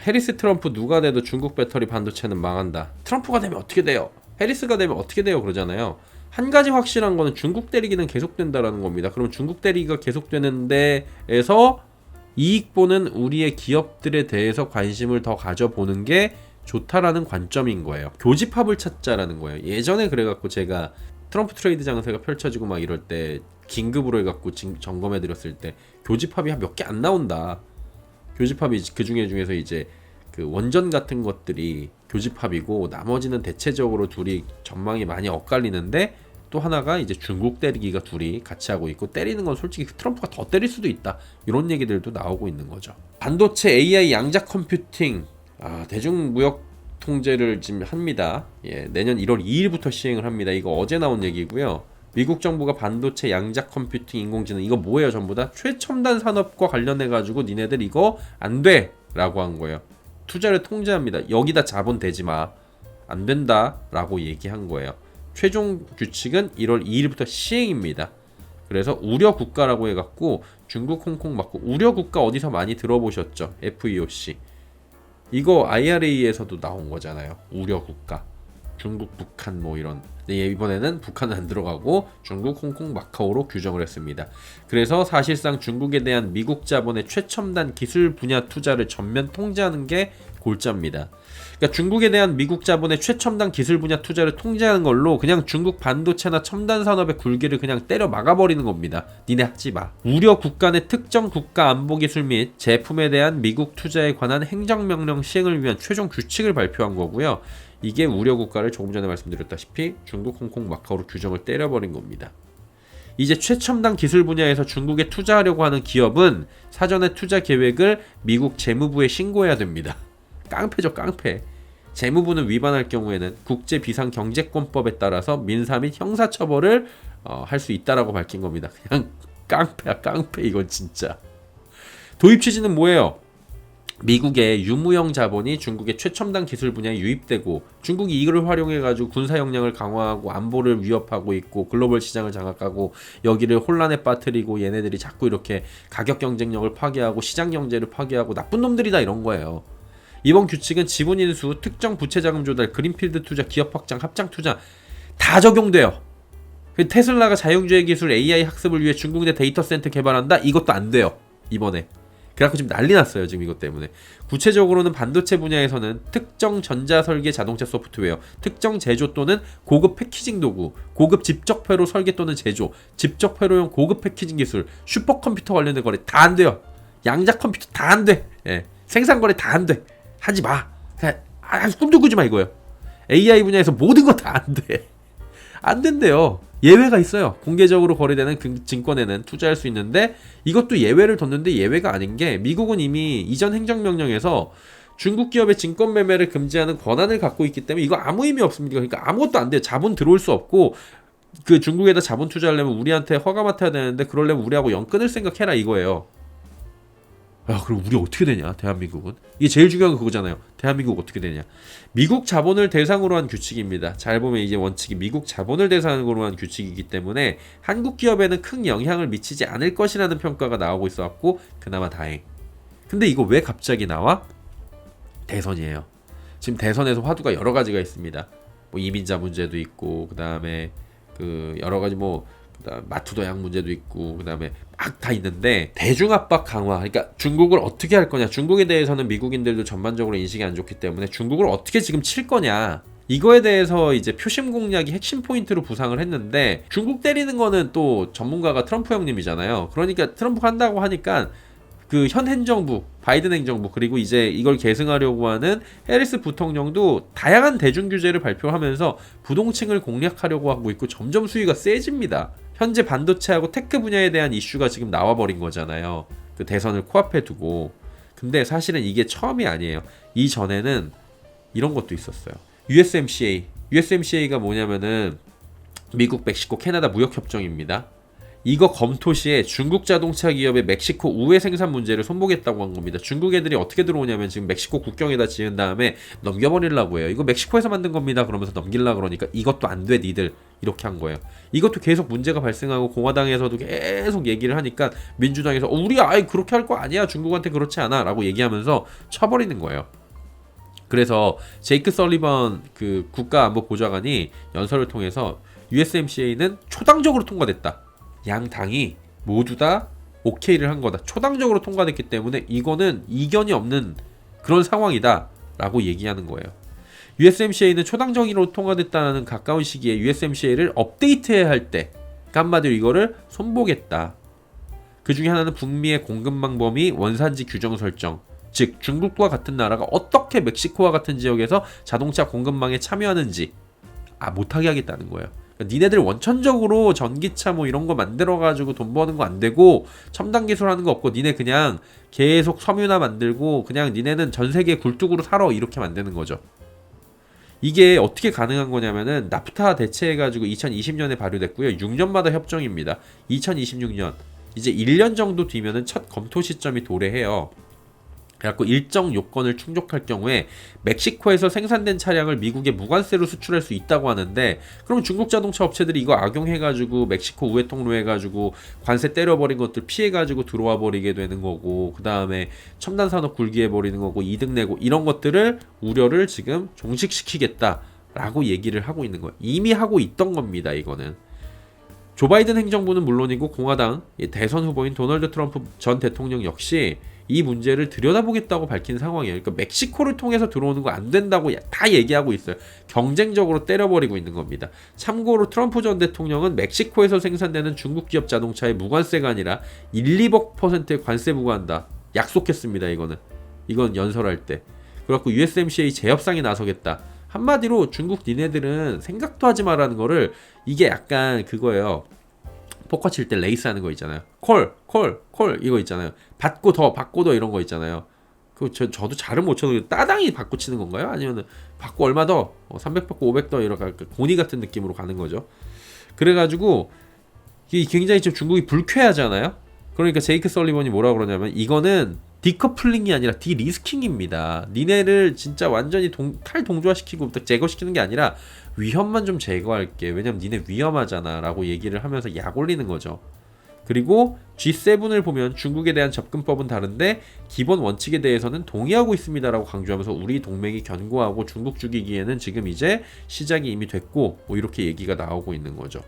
해리스 트럼프 누가 돼도 중국 배터리 반도체는 망한다. 트럼프가 되면 어떻게 돼요? 해리스가 되면 어떻게 돼요? 그러잖아요. 한 가지 확실한 거는 중국 대리기는 계속된다라는 겁니다. 그럼 중국 대리기가 계속되는 데에서 이익 보는 우리의 기업들에 대해서 관심을 더 가져보는 게 좋다라는 관점인 거예요. 교집합을 찾자라는 거예요. 예전에 그래갖고 제가 트럼프 트레이드 장세가 펼쳐지고 막 이럴 때 긴급으로 해갖고 점검해드렸을 때 교집합이 몇 개 안 나온다. 교집합이 그 중에서 이제 그 원전 같은 것들이 교집합이고 나머지는 대체적으로 둘이 전망이 많이 엇갈리는데 또 하나가 이제 중국 때리기가 둘이 같이 하고 있고 때리는 건 솔직히 트럼프가 더 때릴 수도 있다. 이런 얘기들도 나오고 있는 거죠. 반도체 AI 양자 컴퓨팅 대중무역 통제를 지금 합니다. 내년 1월 2일부터 시행을 합니다. 이거 어제 나온 얘기고요. 미국 정부가 반도체 양자 컴퓨팅 인공지능 이거 뭐예요? 전부 다 최첨단 산업과 관련해 가지고 니네들 이거 안 돼! 라고 한 거예요. 투자를 통제합니다. 여기다 자본 대지 마. 안 된다 라고 얘기한 거예요. 최종 규칙은 1월 2일부터 시행입니다. 그래서 우려 국가라고 해갖고 중국, 홍콩 맞고 우려 국가 어디서 많이 들어보셨죠? FEOC. 이거 IRA에서도 나온 거잖아요. 우려 국가. 중국, 북한 뭐 이런. 근데 이번에는 북한은 안 들어가고 중국, 홍콩, 마카오로 규정을 했습니다. 그래서 사실상 중국에 대한 미국 자본의 최첨단 기술 분야 투자를 전면 통제하는 게 골자입니다. 그러니까 중국에 대한 미국 자본의 최첨단 기술 분야 투자를 통제하는 걸로 그냥 중국 반도체나 첨단 산업의 굴기를 그냥 때려 막아버리는 겁니다. 니네 하지 마. 우려 국가 내 특정 국가 안보 기술 및 제품에 대한 미국 투자에 관한 행정명령 시행을 위한 최종 규칙을 발표한 거고요. 이게 우려 국가를 조금 전에 말씀드렸다시피 중국, 홍콩, 마카오로 규정을 때려버린 겁니다. 이제 최첨단 기술 분야에서 중국에 투자하려고 하는 기업은 사전에 투자 계획을 미국 재무부에 신고해야 됩니다. 깡패죠, 깡패. 재무부는 위반할 경우에는 국제비상경제권법에 따라서 민사 및 형사처벌을 할 수 있다라고 밝힌 겁니다. 그냥 깡패야, 깡패. 이건 진짜. 도입 취지는 뭐예요? 미국의 유무형 자본이 중국의 최첨단 기술 분야에 유입되고 중국이 이걸 활용해가지고 군사 역량을 강화하고 안보를 위협하고 있고 글로벌 시장을 장악하고 여기를 혼란에 빠뜨리고 얘네들이 자꾸 이렇게 가격 경쟁력을 파괴하고 시장 경제를 파괴하고 나쁜 놈들이다 이런 거예요. 이번 규칙은 지분 인수, 특정 부채 자금 조달, 그린필드 투자, 기업 확장, 합장 투자 다 적용돼요. 테슬라가 자율주행 기술 AI 학습을 위해 중국 내 데이터 센터 개발한다? 이것도 안 돼요. 이번에. 그래갖고 지금 난리 났어요. 지금 이것 때문에. 구체적으로는 반도체 분야에서는 특정 전자설계 자동차 소프트웨어, 특정 제조 또는 고급 패키징 도구, 고급 집적회로 설계 또는 제조, 집적회로용 고급 패키징 기술, 슈퍼컴퓨터 관련된 거래 다 안 돼요. 양자 컴퓨터 다 안 돼. 생산 거래 다 안 돼. 하지 마. 그냥 꿈도 꾸지 마 이거예요. AI 분야에서 모든 거 다 안 돼. 안 된대요. 예외가 있어요. 공개적으로 거래되는 증권에는 투자할 수 있는데 이것도 예외를 뒀는데 예외가 아닌 게 미국은 이미 이전 행정명령에서 중국 기업의 증권 매매를 금지하는 권한을 갖고 있기 때문에 이거 아무 의미 없습니다. 그러니까 아무것도 안 돼요. 자본 들어올 수 없고 그 중국에다 자본 투자하려면 우리한테 허가 맡아야 되는데 그러려면 우리하고 연 끊을 생각해라 이거예요. 그럼 우리 어떻게 되냐? 대한민국은 이게 제일 중요한 거 그거잖아요. 대한민국 어떻게 되냐? 미국 자본을 대상으로 한 규칙입니다. 잘 보면 이제 원칙이 미국 자본을 대상으로 한 규칙이기 때문에 한국 기업에는 큰 영향을 미치지 않을 것이라는 평가가 나오고 있어갖고 그나마 다행. 근데 이거 왜 갑자기 나와? 대선이에요. 지금 대선에서 화두가 여러 가지가 있습니다. 뭐 이민자 문제도 있고 그 다음에 그 여러 가지 뭐 마투도약 문제도 있고 그 다음에 막 다 있는데 대중압박 강화 그러니까 중국을 어떻게 할 거냐 중국에 대해서는 미국인들도 전반적으로 인식이 안 좋기 때문에 중국을 어떻게 지금 칠 거냐 이거에 대해서 이제 표심 공략이 핵심 포인트로 부상을 했는데 중국 때리는 거는 또 전문가가 트럼프 형님이잖아요. 그러니까 트럼프가 한다고 하니까 그 현 행정부 바이든 행정부 그리고 이제 이걸 계승하려고 하는 해리스 부통령도 다양한 대중 규제를 발표하면서 부동층을 공략하려고 하고 있고 점점 수위가 세집니다. 현재 반도체하고 테크 분야에 대한 이슈가 지금 나와버린 거잖아요. 그 대선을 코앞에 두고. 근데 사실은 이게 처음이 아니에요. 이전에는 이런 것도 있었어요. USMCA. USMCA가 뭐냐면은 미국, 멕시코, 캐나다 무역협정입니다. 이거 검토 시에 중국 자동차 기업의 멕시코 우회 생산 문제를 손보겠다고 한 겁니다. 중국 애들이 어떻게 들어오냐면 지금 멕시코 국경에다 지은 다음에 넘겨버리려고 해요. 이거 멕시코에서 만든 겁니다. 그러면서 넘기려고 그러니까 이것도 안 돼 니들 이렇게 한 거예요. 이것도 계속 문제가 발생하고 공화당에서도 계속 얘기를 하니까 민주당에서 우리 아예 그렇게 할 거 아니야. 중국한테 그렇지 않아 라고 얘기하면서 쳐버리는 거예요. 그래서 제이크 설리번 그 국가안보보좌관이 연설을 통해서 USMCA는 초당적으로 통과됐다. 양 당이 모두 다 오케이를 한 거다. 초당적으로 통과됐기 때문에 이거는 이견이 없는 그런 상황이다 라고 얘기하는 거예요. USMCA는 초당적으로 통과됐다는 가까운 시기에 USMCA를 업데이트해야 할 때 한마디로 이거를 손보겠다. 그 중에 하나는 북미의 공급망 범위 원산지 규정 설정, 즉 중국과 같은 나라가 어떻게 멕시코와 같은 지역에서 자동차 공급망에 참여하는지 못하게 하겠다는 거예요. 그러니까 니네들 원천적으로 전기차 뭐 이런 거 만들어가지고 돈 버는 거 안 되고 첨단 기술 하는 거 없고 니네 그냥 계속 섬유나 만들고 그냥 니네는 전 세계 굴뚝으로 살아 이렇게 만드는 거죠. 이게 어떻게 가능한 거냐면은 나프타 대체해가지고 2020년에 발효됐고요. 6년마다 협정입니다. 2026년 이제 1년 정도 뒤면은 첫 검토 시점이 도래해요. 그래갖고 일정 요건을 충족할 경우에 멕시코에서 생산된 차량을 미국에 무관세로 수출할 수 있다고 하는데 그럼 중국 자동차 업체들이 이거 악용해가지고 멕시코 우회 통로 해가지고 관세 때려버린 것들 피해가지고 들어와 버리게 되는 거고 그 다음에 첨단 산업 굴기해 버리는 거고 이득 내고 이런 것들을 우려를 지금 종식시키겠다라고 얘기를 하고 있는 거예요. 이미 하고 있던 겁니다. 이거는. 조 바이든 행정부는 물론이고 공화당 대선 후보인 도널드 트럼프 전 대통령 역시 이 문제를 들여다보겠다고 밝힌 상황이에요. 그러니까 멕시코를 통해서 들어오는 거 안 된다고 다 얘기하고 있어요. 경쟁적으로 때려버리고 있는 겁니다. 참고로 트럼프 전 대통령은 멕시코에서 생산되는 중국 기업 자동차에 무관세가 아니라 200%의 관세 부과한다. 약속했습니다. 이건 연설할 때. 그래갖고 USMCA 재협상에 나서겠다. 한마디로 중국 니네들은 생각도 하지 마라는 거를 이게 약간 그거예요. 포커 칠 때 레이스 하는 거 있잖아요. 콜 이거 있잖아요. 받고 더 이런 거 있잖아요. 저도 잘은 못 쳐도 따당이 받고 치는 건가요? 아니면 받고 얼마 더 300 받고 500 더 이렇게 고니 같은 느낌으로 가는 거죠. 그래가지고 이게 굉장히 좀 중국이 불쾌하잖아요. 그러니까 제이크 설리번이 뭐라고 그러냐면 이거는 디커플링이 아니라 디리스킹입니다. 니네를 진짜 완전히 탈동조화시키고 제거시키는 게 아니라 위험만 좀 제거할게. 왜냐면 니네 위험하잖아 라고 얘기를 하면서 약 올리는 거죠. 그리고 G7을 보면 중국에 대한 접근법은 다른데 기본 원칙에 대해서는 동의하고 있습니다라고 강조하면서 우리 동맹이 견고하고 중국 죽이기에는 지금 이제 시작이 이미 됐고 뭐 이렇게 얘기가 나오고 있는 거죠.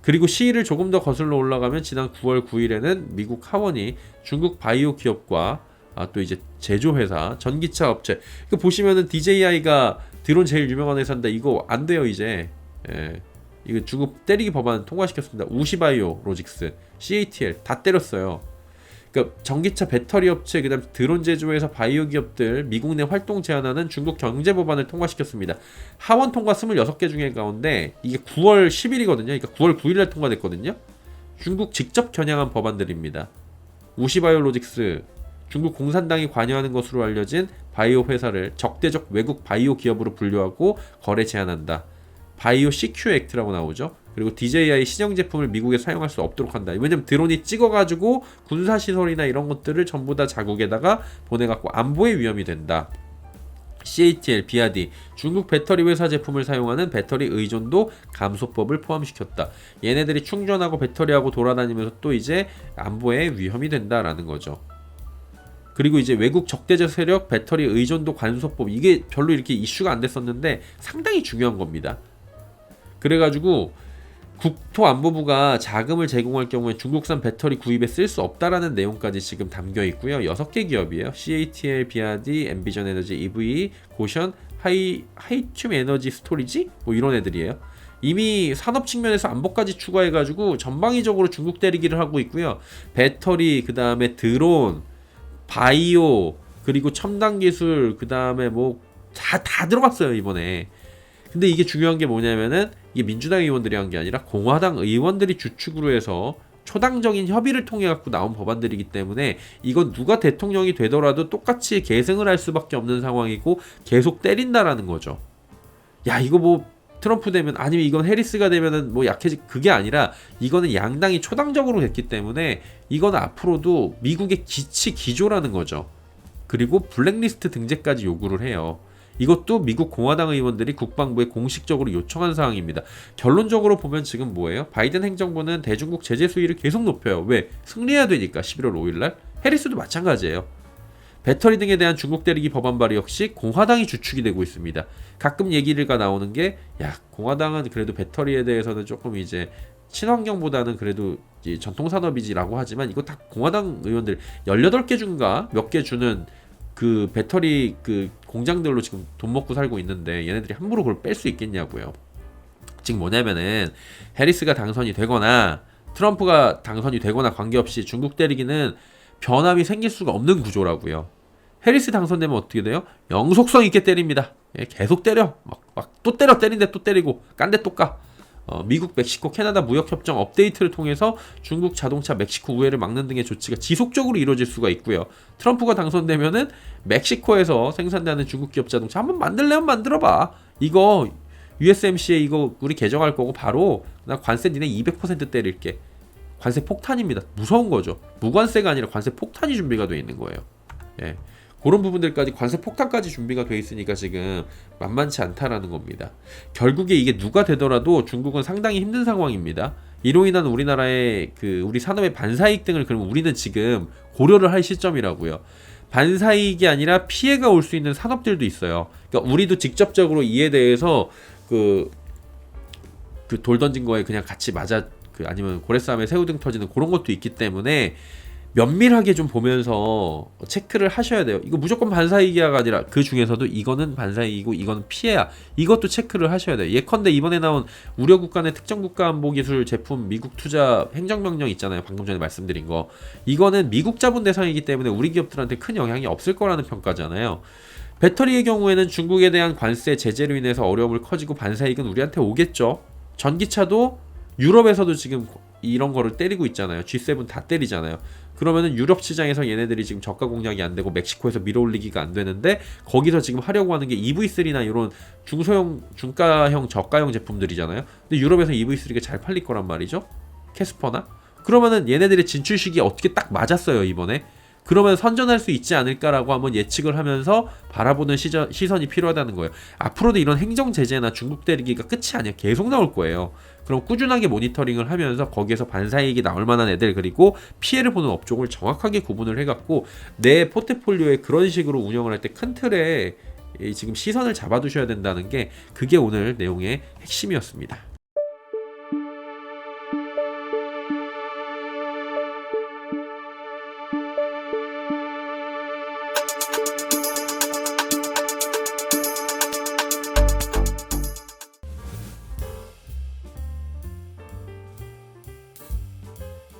그리고 시일을 조금 더 거슬러 올라가면 지난 9월 9일에는 미국 하원이 중국 바이오 기업과 또 이제 제조회사, 전기차 업체 보시면은 DJI가 드론 제일 유명한 회사인데 이거 안 돼요 이제. 이거 중국 때리기 법안 통과시켰습니다. 우시바이오 로직스, CATL 다 때렸어요. 그러니까 전기차 배터리 업체, 그다음 드론 제조회사, 바이오 기업들 미국 내 활동 제한하는 중국 경제 법안을 통과시켰습니다. 하원 통과 26개 중에 가운데 이게 9월 10일이거든요. 그러니까 9월 9일에 통과됐거든요. 중국 직접 겨냥한 법안들입니다. 우시바이오 로직스, 중국 공산당이 관여하는 것으로 알려진 바이오 회사를 적대적 외국 바이오 기업으로 분류하고 거래 제한한다. 바이오 CQ 액트라고 나오죠. 그리고 DJI 신형 제품을 미국에 사용할 수 없도록 한다. 왜냐면 드론이 찍어가지고 군사시설이나 이런 것들을 전부 다 자국에다가 보내갖고 안보에 위험이 된다. CATL, 비아디, 중국 배터리 회사 제품을 사용하는 배터리 의존도 감소법을 포함시켰다. 얘네들이 충전하고 배터리하고 돌아다니면서 또 이제 안보에 위험이 된다라는 거죠. 그리고 이제 외국 적대적 세력 배터리 의존도 관소법, 이게 별로 이렇게 이슈가 안 됐었는데 상당히 중요한 겁니다. 그래가지고 국토안보부가 자금을 제공할 경우에 중국산 배터리 구입에 쓸 수 없다라는 내용까지 지금 담겨 있고요. 6개 기업이에요. CATL, 비아디, 엠비전 에너지, EV, 고션, 하이튠 에너지 스토리지? 뭐 이런 애들이에요. 이미 산업 측면에서 안보까지 추가해가지고 전방위적으로 중국 때리기를 하고 있고요. 배터리, 그 다음에 드론, 바이오, 그리고 첨단 기술, 그 다음에 뭐 다 들어갔어요 이번에. 근데 이게 중요한 게 뭐냐면은 이게 민주당 의원들이 한 게 아니라 공화당 의원들이 주축으로 해서 초당적인 협의를 통해 갖고 나온 법안들이기 때문에 이건 누가 대통령이 되더라도 똑같이 계승을 할 수밖에 없는 상황이고 계속 때린다라는 거죠. 야, 이거 뭐 트럼프 되면 아니면 이건 해리스가 되면은 뭐 약해지 그게 아니라 이거는 양당이 초당적으로 됐기 때문에 이거는 앞으로도 미국의 기조라는 거죠. 그리고 블랙리스트 등재까지 요구를 해요. 이것도 미국 공화당 의원들이 국방부에 공식적으로 요청한 사항입니다. 결론적으로 보면 지금 뭐예요? 바이든 행정부는 대중국 제재 수위를 계속 높여요. 왜? 승리해야 되니까 11월 5일날. 해리스도 마찬가지예요. 배터리 등에 대한 중국 대리기 법안 발의 역시 공화당이 주축이 되고 있습니다. 가끔 얘기가 나오는 게 야, 공화당은 그래도 배터리에 대해서는 조금 이제 친환경보다는 그래도 전통 산업이지라고 하지만 이거 다 공화당 의원들 18개 중가 몇 개 주는 그 배터리 그 공장들로 지금 돈 먹고 살고 있는데 얘네들이 함부로 그걸 뺄 수 있겠냐고요. 지금 뭐냐면은 해리스가 당선이 되거나 트럼프가 당선이 되거나 관계없이 중국 대리기는 변함이 생길 수가 없는 구조라고요. 해리스 당선되면 어떻게 돼요? 영속성 있게 때립니다. 예, 계속 때려. 막 또 때린데 또 때리고 깐데 또 까. 미국, 멕시코, 캐나다 무역협정 업데이트를 통해서 중국 자동차 멕시코 우회를 막는 등의 조치가 지속적으로 이루어질 수가 있고요. 트럼프가 당선되면은 멕시코에서 생산되는 중국 기업 자동차 한번 만들려면 만들어봐. 이거 USMCA 이거 우리 개정할 거고 바로 나 관세 니네 200% 때릴게. 관세 폭탄입니다. 무서운 거죠. 무관세가 아니라 관세 폭탄이 준비가 돼 있는 거예요. 예. 그런 부분들까지 관세 폭탄까지 준비가 돼 있으니까 지금 만만치 않다라는 겁니다. 결국에 이게 누가 되더라도 중국은 상당히 힘든 상황입니다. 이로 인한 우리나라의 우리 산업의 반사이익 등을 그럼 우리는 지금 고려를 할 시점이라고요. 반사이익이 아니라 피해가 올 수 있는 산업들도 있어요. 그러니까 우리도 직접적으로 이에 대해서 그 돌 던진 거에 그냥 같이 맞아 아니면 고래싸움에 새우등 터지는 그런 것도 있기 때문에 면밀하게 좀 보면서 체크를 하셔야 돼요. 이거 무조건 반사이익이가 아니라 그 중에서도 이거는 반사이익이고 이거는 피해야. 이것도 체크를 하셔야 돼요. 예컨대 이번에 나온 우려국 간의 특정국가안보기술 제품 미국 투자 행정명령 있잖아요. 방금 전에 말씀드린 거. 이거는 미국 자본 대상이기 때문에 우리 기업들한테 큰 영향이 없을 거라는 평가잖아요. 배터리의 경우에는 중국에 대한 관세 제재로 인해서 어려움을 커지고 반사이익은 우리한테 오겠죠. 전기차도 유럽에서도 지금 이런 거를 때리고 있잖아요. G7 다 때리잖아요. 그러면은 유럽 시장에서 얘네들이 지금 저가 공략이 안 되고 멕시코에서 밀어올리기가 안 되는데 거기서 지금 하려고 하는 게 EV3나 이런 중소형, 중가형, 저가형 제품들이잖아요. 근데 유럽에서 EV3가 잘 팔릴 거란 말이죠. 캐스퍼나. 그러면은 얘네들의 진출 시기 어떻게 딱 맞았어요 이번에. 그러면 선전할 수 있지 않을까라고 한번 예측을 하면서 바라보는 시선이 필요하다는 거예요. 앞으로도 이런 행정 제재나 중국 대리기가 끝이 아니야. 계속 나올 거예요. 그럼 꾸준하게 모니터링을 하면서 거기에서 반사이익이 나올 만한 애들 그리고 피해를 보는 업종을 정확하게 구분을 해갖고 내 포트폴리오에 그런 식으로 운영을 할 때 큰 틀에 지금 시선을 잡아두셔야 된다는 게 그게 오늘 내용의 핵심이었습니다.